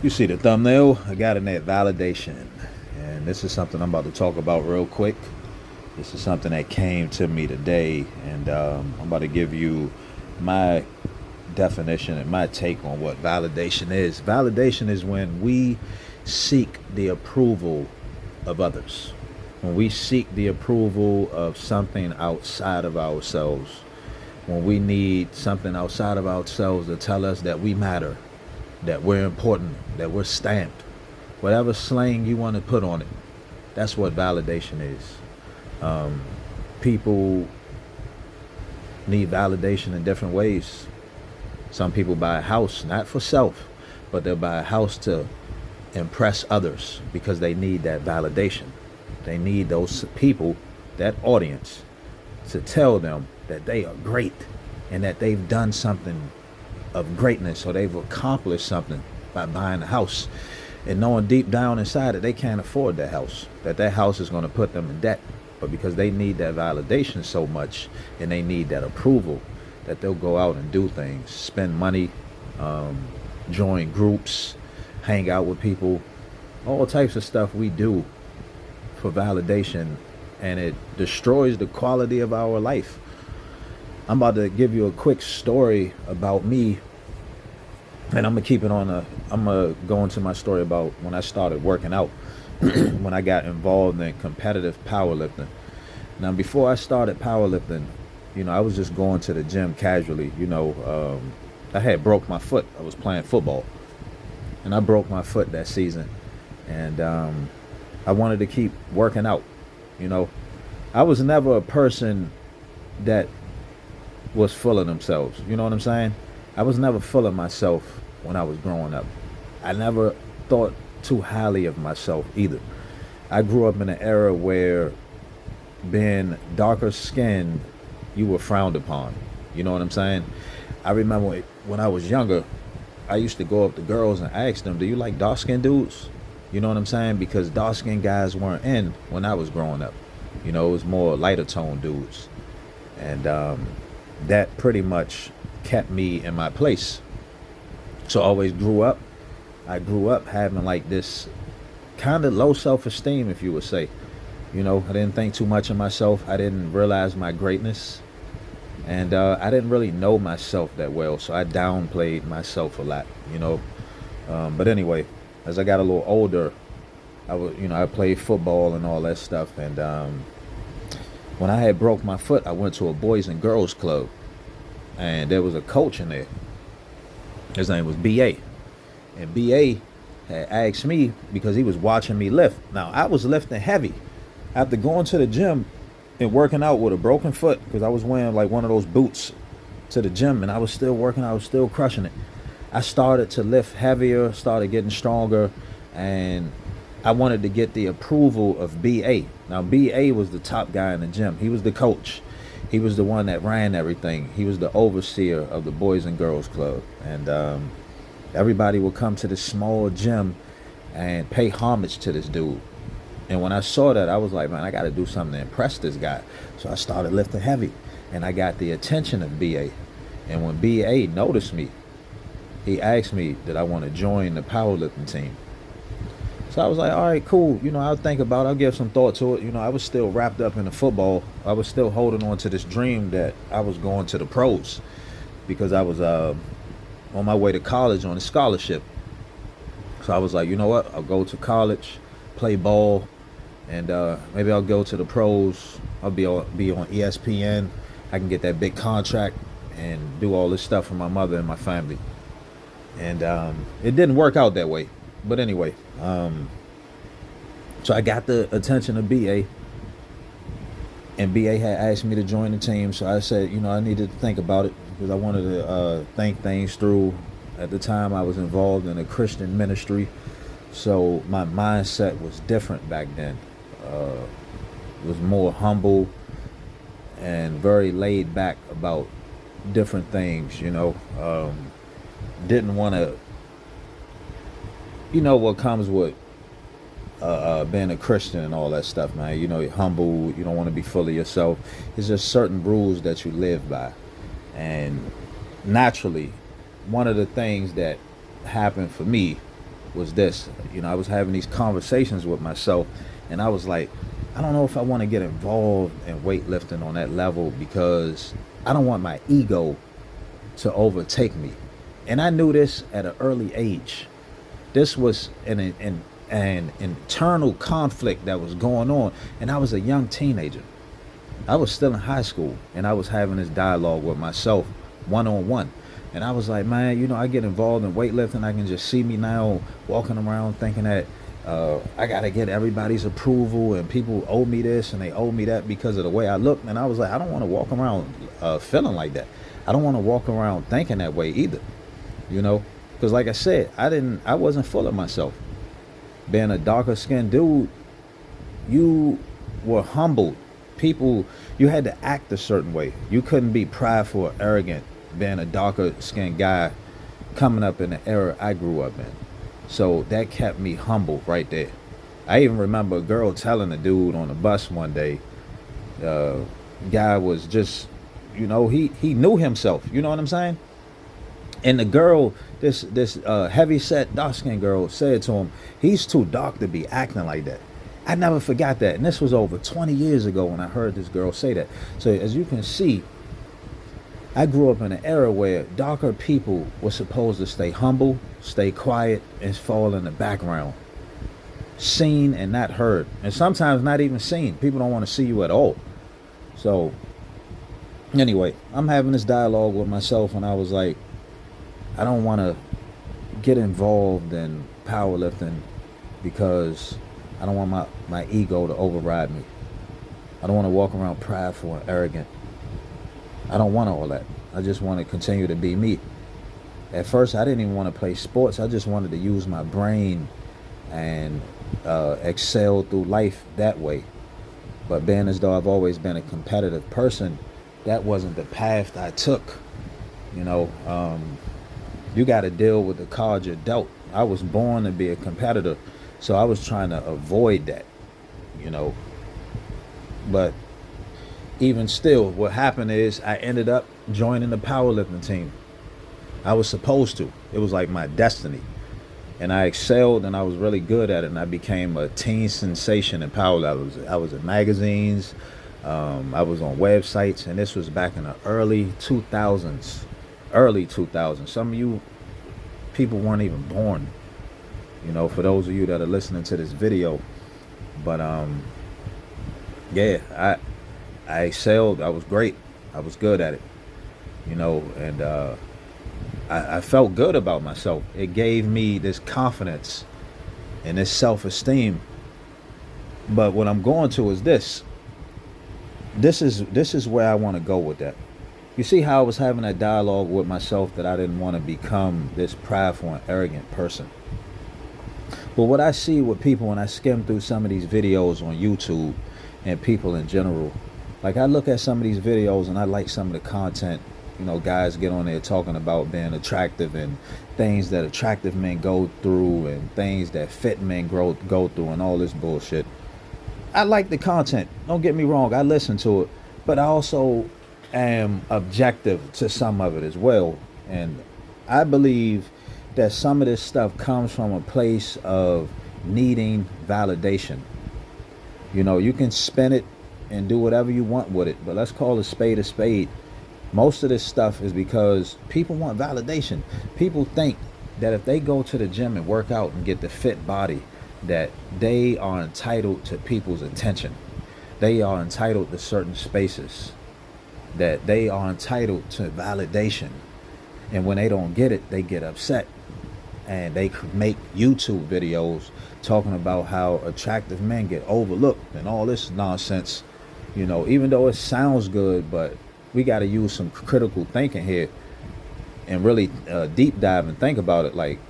You see the thumbnail? I got in that validation. And this is something I'm about to talk about real quick. This is something that came to me today, and I'm about to give you my definition and my take on what validation is. Validation is when we seek the approval of others, when we seek the approval of something outside of ourselves, when we need something outside of ourselves to tell us that we matter, that we're important, that we're stamped, whatever slang you want to put on it. That's what validation is. People need validation in different ways. Some people buy a house not for self, but they'll buy a house to impress others because they need that validation. They need those people, that audience, to tell them that they are great and that they've done something of greatness or they've accomplished something by buying a house, and knowing deep down inside that they can't afford that house, that house is going to put them in debt. But because they need that validation so much and they need that approval, that they'll go out and do things, spend money, join groups, hang out with people, all types of stuff we do for validation, and it destroys the quality of our life. I'm about to give you a quick story about me, and I'm gonna go into my story about when I started working out, when I got involved in competitive powerlifting. Now, before I started powerlifting, I was just going to the gym casually. I had broke my foot. I was playing football, and I broke my foot that season, and I wanted to keep working out. I was never a person that was full of themselves. You know what I'm saying? I was never full of myself when I was growing up. I never thought too highly of myself either. I grew up in an era where being darker skinned, you were frowned upon. You know what I'm saying? I remember when I was younger, I used to go up to girls and ask them, do you like dark skinned dudes? You know what I'm saying? Because dark skinned guys weren't in when I was growing up. It was more lighter toned dudes. And that pretty much kept me in my place. So I grew up having like this kind of low self-esteem, if you would say. I didn't think too much of myself. I didn't realize my greatness. And I didn't really know myself that well. So I downplayed myself a lot, But anyway, as I got a little older, I played football and all that stuff. And when I had broke my foot, I went to a boys and girls club. And there was a coach in there. His name was B.A. And B.A. had asked me because he was watching me lift. Now, I was lifting heavy. After going to the gym and working out with a broken foot, because I was wearing like one of those boots to the gym, and I was still working, I was still crushing it. I started to lift heavier, started getting stronger, and I wanted to get the approval of B.A. Now, B.A. was the top guy in the gym. He was the coach. He was the one that ran everything. He was the overseer of the Boys and Girls Club. And everybody would come to this small gym and pay homage to this dude. And when I saw that, I was like, man, I got to do something to impress this guy. So I started lifting heavy. And I got the attention of B.A. And when B.A. noticed me, he asked me that I want to join the powerlifting team. So I was like, all right, cool. I'll think about it. I'll give some thought to it. I was still wrapped up in the football. I was still holding on to this dream that I was going to the pros, because I was on my way to college on a scholarship. So I was like, you know what? I'll go to college, play ball, and maybe I'll go to the pros. I'll be on ESPN. I can get that big contract and do all this stuff for my mother and my family. And it didn't work out that way. But anyway, so I got the attention of B.A. And B.A. had asked me to join the team. So I said, I needed to think about it because I wanted to think things through. At the time, I was involved in a Christian ministry. So my mindset was different back then. It was more humble and very laid back about different things, didn't want to, what comes with being a Christian and all that stuff, man. You're humble. You don't want to be full of yourself. It's just certain rules that you live by. And naturally, one of the things that happened for me was this. I was having these conversations with myself, and I was like, I don't know if I want to get involved in weightlifting on that level because I don't want my ego to overtake me. And I knew this at an early age. This was an internal conflict that was going on, and I was a young teenager. I was still in high school, and I was having this dialogue with myself one on one. And I was like, man, I get involved in weightlifting. I can just see me now walking around thinking that I got to get everybody's approval, and people owe me this and they owe me that because of the way I look. And I was like, I don't want to walk around feeling like that. I don't want to walk around thinking that way either, because like I said, I wasn't full of myself. Being a darker skinned dude, you were humbled. People, you had to act a certain way. You couldn't be prideful or arrogant being a darker skinned guy coming up in the era I grew up in. So that kept me humble right there. I even remember a girl telling a dude on the bus one day, guy was just, he knew himself. You know what I'm saying? And the girl, this heavy set dark skinned girl, said to him, he's too dark to be acting like that. I never forgot that. And this was over 20 years ago when I heard this girl say that. So as you can see, I grew up in an era where darker people were supposed to stay humble, stay quiet, and fall in the background. Seen and not heard. And sometimes not even seen. People don't want to see you at all. So, anyway, I'm having this dialogue with myself, and I was like, I don't want to get involved in powerlifting because I don't want my ego to override me. I don't want to walk around prideful and arrogant. I don't want all that. I just want to continue to be me. At first, I didn't even want to play sports. I just wanted to use my brain and excel through life that way. But being as though I've always been a competitive person, that wasn't the path I took. You got to deal with the cards you're dealt. I was born to be a competitor, so I was trying to avoid that, But even still, what happened is I ended up joining the powerlifting team. I was supposed to. It was like my destiny. And I excelled, and I was really good at it, and I became a teen sensation in powerlifting. I was in magazines, I was on websites, and this was back in the early 2000s. Some of you people weren't even born, for those of you that are listening to this video. But yeah, I excelled. I was great. I was good at it, and I felt good about myself. It gave me this confidence and this self-esteem. But what I'm going to is this is where I want to go with that. You see how I was having that dialogue with myself that I didn't want to become this prideful and arrogant person. But what I see with people when I skim through some of these videos on YouTube and people in general, like I look at some of these videos and I like some of the content. Guys get on there talking about being attractive and things that attractive men go through and things that fit men go through and all this bullshit. I like the content. Don't get me wrong. I listen to it. But I also am objective to some of it as well. And I believe that some of this stuff comes from a place of needing validation. You can spin it and do whatever you want with it, but let's call a spade a spade. Most of this stuff is because people want validation. People think that if they go to the gym and work out and get the fit body, that they are entitled to people's attention. They are entitled to certain spaces. That they are entitled to validation. And when they don't get it, they get upset. And they make YouTube videos talking about how attractive men get overlooked and all this nonsense. Even though it sounds good, but we got to use some critical thinking here and really deep dive and think about it. Like,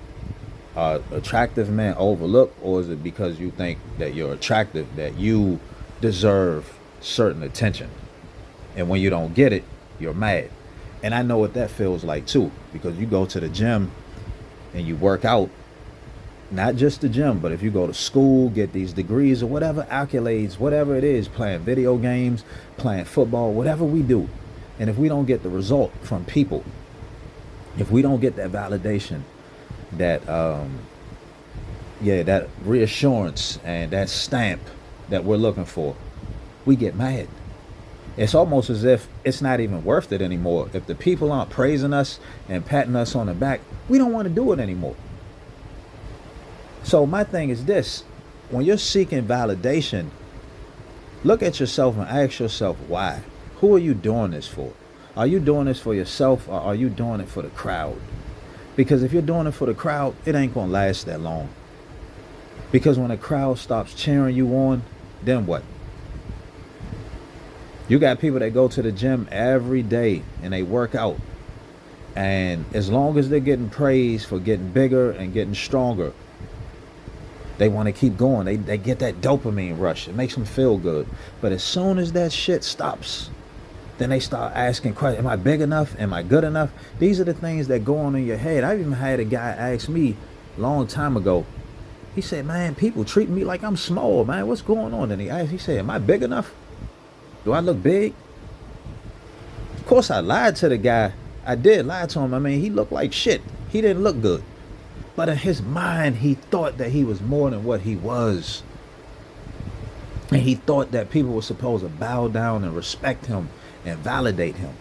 are attractive men overlooked, or is it because you think that you're attractive that you deserve certain attention? And when you don't get it, you're mad. And I know what that feels like too, because you go to the gym and you work out, not just the gym, but if you go to school, get these degrees or whatever accolades, whatever it is, playing video games, playing football, whatever we do. And if we don't get the result from people, if we don't get that validation that yeah, that reassurance and that stamp that we're looking for, we get mad. It's almost as if it's not even worth it anymore. If the people aren't praising us and patting us on the back, we don't want to do it anymore. So my thing is this: when you're seeking validation, look at yourself and ask yourself why. Who are you doing this for? Are you doing this for yourself, or are you doing it for the crowd? Because if you're doing it for the crowd, it ain't gonna last that long. Because when the crowd stops cheering you on, then what? You got people that go to the gym every day and they work out. And as long as they're getting praised for getting bigger and getting stronger, they want to keep going. They get that dopamine rush. It makes them feel good. But as soon as that shit stops, then they start asking questions. Am I big enough? Am I good enough? These are the things that go on in your head. I even had a guy ask me a long time ago. He said, man, people treat me like I'm small, man. What's going on? And he said, am I big enough? Do I look big? Of course, I lied to the guy. I did lie to him. I mean, he looked like shit. He didn't look good. But in his mind, he thought that he was more than what he was. And he thought that people were supposed to bow down and respect him and validate him.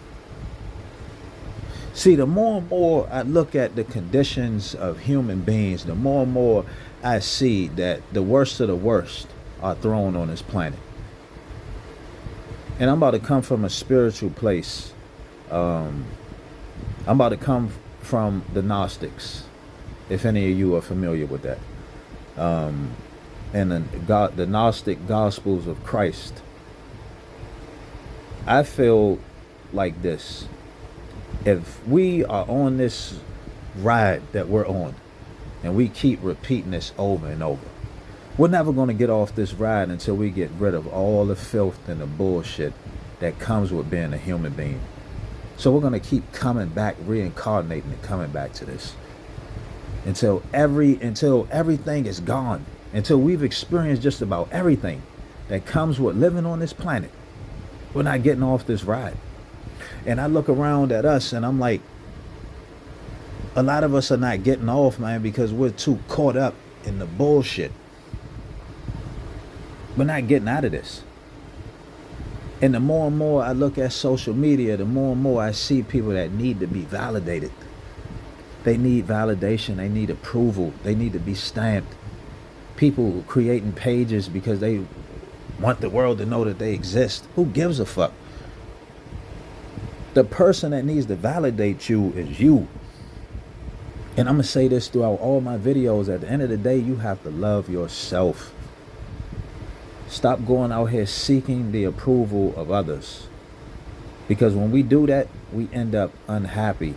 See, the more and more I look at the conditions of human beings, the more and more I see that the worst of the worst are thrown on this planet. And I'm about to come from a spiritual place. I'm about to come from the Gnostics, if any of you are familiar with that. And the Gnostic Gospels of Christ. I feel like this: if we are on this ride that we're on, and we keep repeating this over and over, we're never going to get off this ride until we get rid of all the filth and the bullshit that comes with being a human being. So we're going to keep coming back, reincarnating and coming back to this until everything is gone, until we've experienced just about everything that comes with living on this planet. We're not getting off this ride. And I look around at us and I'm like, a lot of us are not getting off, man, because we're too caught up in the bullshit. We're not getting out of this. And the more and more I look at social media, the more and more I see people that need to be validated. They need validation. They need approval. They need to be stamped. People creating pages because they want the world to know that they exist. Who gives a fuck? The person that needs to validate you is you. And I'm going to say this throughout all my videos. At the end of the day, you have to love yourself. Stop going out here seeking the approval of others. Because when we do that, we end up unhappy.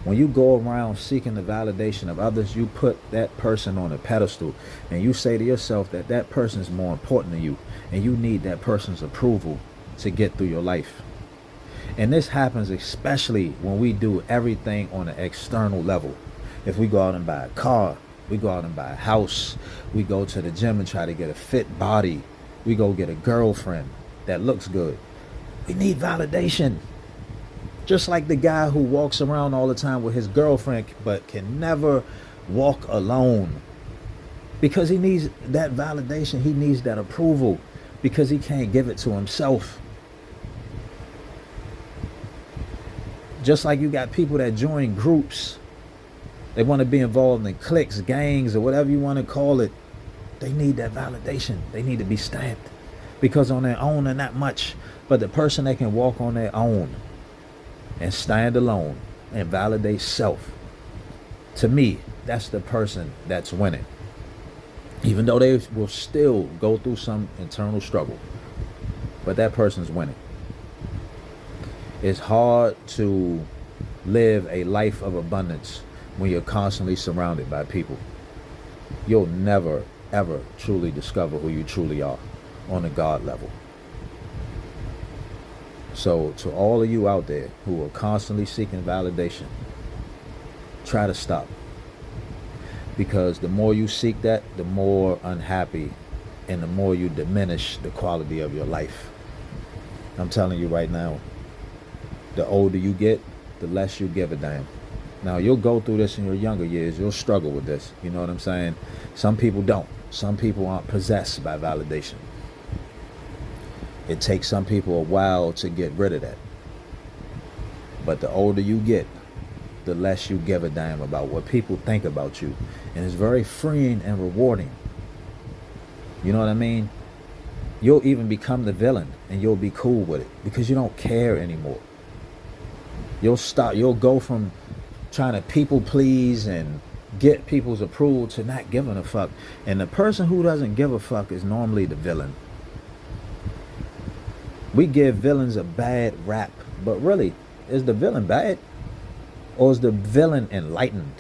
When you go around seeking the validation of others, you put that person on a pedestal. And you say to yourself that that person is more important than you. And you need that person's approval to get through your life. And this happens especially when we do everything on an external level. If we go out and buy a car, we go out and buy a house, we go to the gym and try to get a fit body, we go get a girlfriend that looks good. We need validation. Just like the guy who walks around all the time with his girlfriend but can never walk alone. Because he needs that validation, he needs that approval, because he can't give it to himself. Just like you got people that join groups. They want to be involved in cliques, gangs, or whatever you want to call it. They need that validation. They need to be stamped. Because on their own, they're not much. But the person that can walk on their own and stand alone and validate self, to me, that's the person that's winning. Even though they will still go through some internal struggle. But that person's winning. It's hard to live a life of abundance when you're constantly surrounded by people. You'll never, ever truly discover who you truly are on a God level. So to all of you out there who are constantly seeking validation, try to stop. Because the more you seek that, the more unhappy and the more you diminish the quality of your life. I'm telling you right now, the older you get, the less you give a damn. Now, you'll go through this in your younger years. You'll struggle with this. You know what I'm saying? Some people don't. Some people aren't possessed by validation. It takes some people a while to get rid of that. But the older you get, the less you give a damn about what people think about you. And it's very freeing and rewarding. You know what I mean? You'll even become the villain and you'll be cool with it because you don't care anymore. You'll go from trying to people please and get people's approval to not giving a fuck. And the person who doesn't give a fuck is normally the villain. We give villains a bad rap, but really, is the villain bad? Or is the villain enlightened?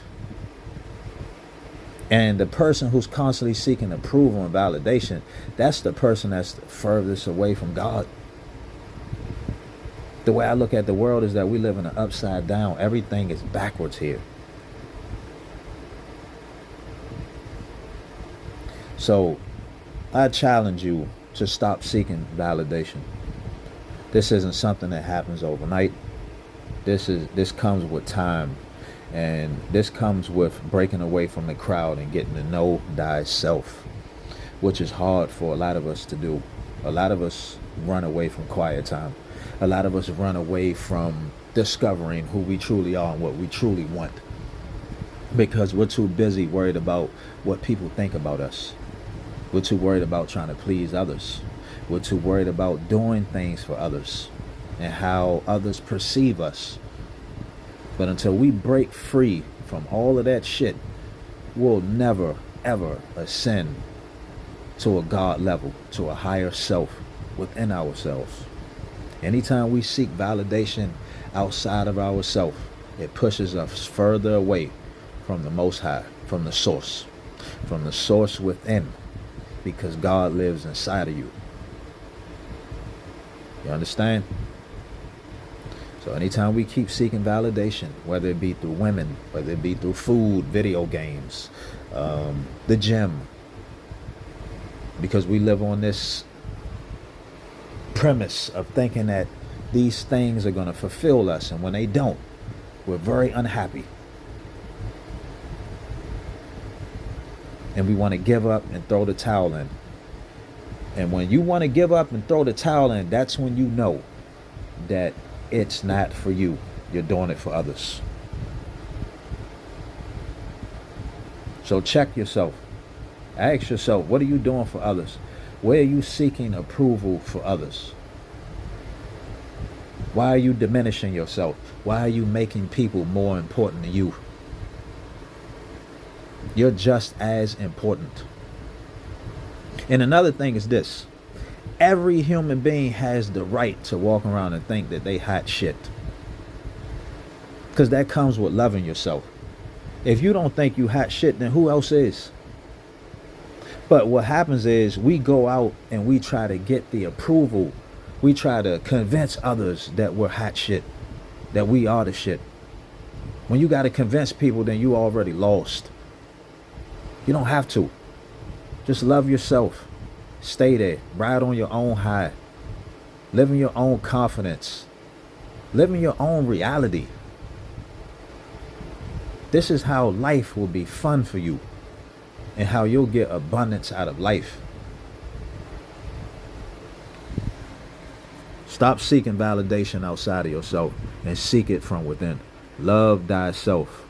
And the person who's constantly seeking approval and validation, that's the person that's the furthest away from God. The way I look at the world is that we live in an upside down. Everything is backwards here. So I challenge you to stop seeking validation. This isn't something that happens overnight. This comes with time, and this comes with breaking away from the crowd and getting to know thyself, which is hard for a lot of us to do. A lot of us run away from quiet time. A lot of us run away from discovering who we truly are and what we truly want, because we're too busy worried about what people think about us. We're too worried about trying to please others. We're too worried about doing things for others and how others perceive us. But until we break free from all of that shit, we'll never, ever ascend to a God level, to a higher self within ourselves. Anytime we seek validation outside of ourselves, it pushes us further away from the Most High, from the source within, because God lives inside of you. You understand? So anytime we keep seeking validation, whether it be through women, whether it be through food, video games, the gym, because we live on this premise of thinking that these things are going to fulfill us, and when they don't, we're very unhappy. And we want to give up and throw the towel in. And when you want to give up and throw the towel in, that's when you know that it's not for you. You're doing it for others. So check yourself. Ask yourself, what are you doing for others? Where are you seeking approval for others? Why are you diminishing yourself? Why are you making people more important than you? You're just as important. And another thing is this. Every human being has the right to walk around and think that they hot shit. Because that comes with loving yourself. If you don't think you hot shit, then who else is? But what happens is we go out and we try to get the approval. We try to convince others that we're hot shit, that we are the shit. When you got to convince people, then you already lost. You don't have to. Just love yourself. Stay there. Ride on your own high. Live in your own confidence. Live in your own reality. This is how life will be fun for you, and how you'll get abundance out of life. Stop seeking validation outside of yourself and seek it from within. Love thyself.